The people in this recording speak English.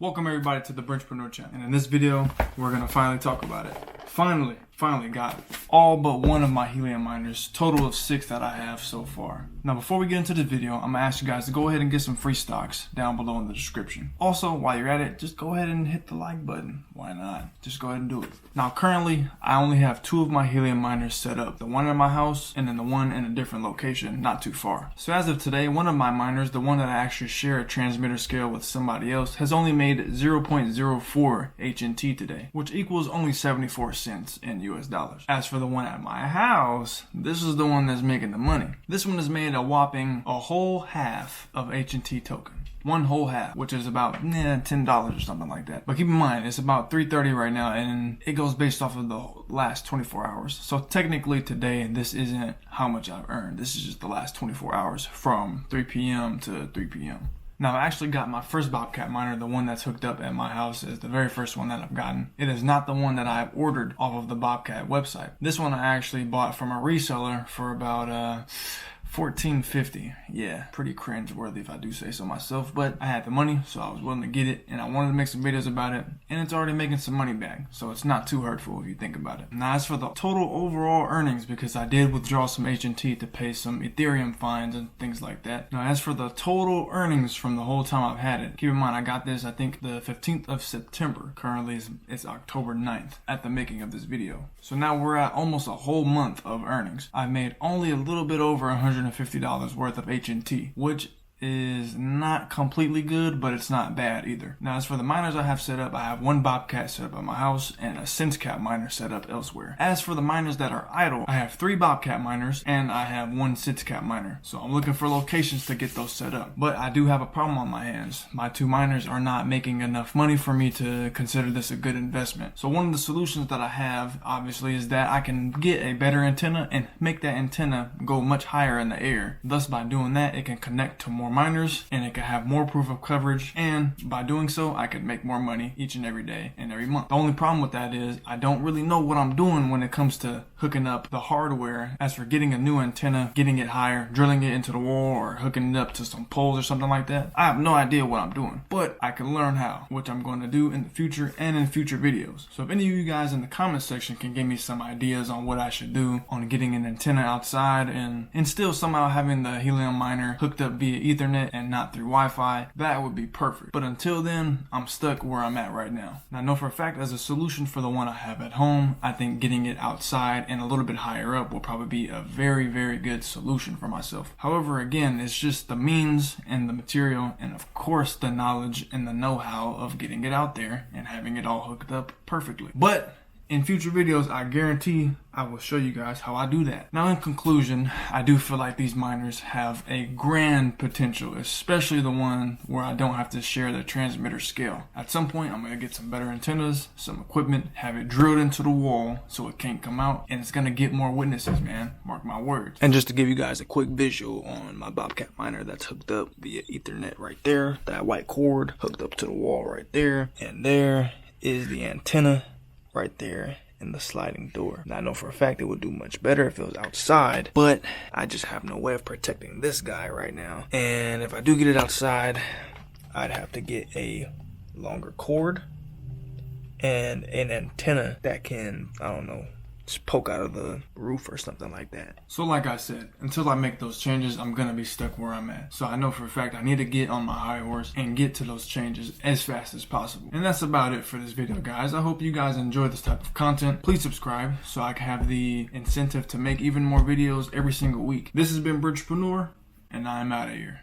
Welcome everybody to the Bridgepreneur channel, and in this video we're gonna finally talk about it. Finally got all but one of my Helium miners, total of 6 that I have so far. Now before we get into the video, I'm gonna ask you guys to go ahead and get some free stocks down below in the description. Also, while you're at it, just go ahead and hit the like button. Why not? Just go ahead and do it. Now currently, I only have 2 of my Helium miners set up. The one in my house and then the one in a different location, not too far. So as of today, one of my miners, the one that I actually share a transmitter scale with somebody else, has only made 0.04 HNT today, which equals only 74 cents in US dollars. As for the one at my house, this is the one that's making the money. This one has made a whopping whole half of HNT token. One whole half, which is about $10 or something like that. But keep in mind, it's about 3:30 right now, and it goes based off of the last 24 hours. So technically today, this isn't how much I've earned. This is just the last 24 hours from 3 p.m. to 3 p.m. Now, I actually got my first Bobcat miner, the one that's hooked up at my house, is the very first one that I've gotten. It is not the one that I've ordered off of the Bobcat website. This one I actually bought from a reseller for about $14.50. Yeah, pretty cringe-worthy if I do say so myself, but I had the money, so I was willing to get it, and I wanted to make some videos about it, and it's already making some money back, so it's not too hurtful if you think about it. Now, as for the total overall earnings, because I did withdraw some HNT to pay some Ethereum fines and things like that. Now, as for the total earnings from the whole time I've had it, keep in mind, I got this, I think, the 15th of September. Currently, it's October 9th at the making of this video. So now we're at almost a whole month of earnings. I've made only a little bit over $150 worth of HNT, which is not completely good, but it's not bad either. Now, as for the miners I have set up, I have one Bobcat set up at my house and a SenseCap miner set up elsewhere. As for the miners that are idle, I have 3 Bobcat miners and I have 1 SenseCap miner. So I'm looking for locations to get those set up. But I do have a problem on my hands. My 2 miners are not making enough money for me to consider this a good investment. So one of the solutions that I have, obviously, is that I can get a better antenna and make that antenna go much higher in the air. Thus, by doing that, it can connect to more miners and it can have more proof of coverage, and by doing so I could make more money each and every day and every month. The only problem with that is I don't really know what I'm doing when it comes to hooking up the hardware. As for getting a new antenna, getting it higher, drilling it into the wall, or hooking it up to some poles or something like that, I have no idea what I'm doing, but I can learn how, which I'm going to do in the future and in future videos. So if any of you guys in the comment section can give me some ideas on what I should do on getting an antenna outside and still somehow having the Helium miner hooked up via Ethernet and not through Wi-Fi, that would be perfect. But until then, I'm stuck where I'm at right now. Now, I know for a fact, as a solution for the one I have at home, I think getting it outside and a little bit higher up will probably be a very, very good solution for myself. However, again, it's just the means and the material and of course the knowledge and the know-how of getting it out there and having it all hooked up perfectly. But in future videos, I guarantee I will show you guys how I do that. Now, in conclusion, I do feel like these miners have a grand potential, especially the one where I don't have to share the transmitter scale. At some point, I'm going to get some better antennas, some equipment, have it drilled into the wall so it can't come out, and it's going to get more witnesses, man. Mark my words. And just to give you guys a quick visual on my Bobcat miner that's hooked up via Ethernet right there, that white cord hooked up to the wall right there, and there is the antenna right there in the sliding door. Now, I know for a fact it would do much better if it was outside, but I just have no way of protecting this guy right now. And if I do get it outside, I'd have to get a longer cord and an antenna that can, I don't know, just poke out of the roof or something like that. So like I said, until I make those changes, I'm gonna be stuck where I'm at. So I know for a fact I need to get on my high horse and get to those changes as fast as possible. And that's about it for this video, guys. I hope you guys enjoy this type of content. Please subscribe so I can have the incentive to make even more videos every single week. This has been Bridgepreneur, and I'm out of here.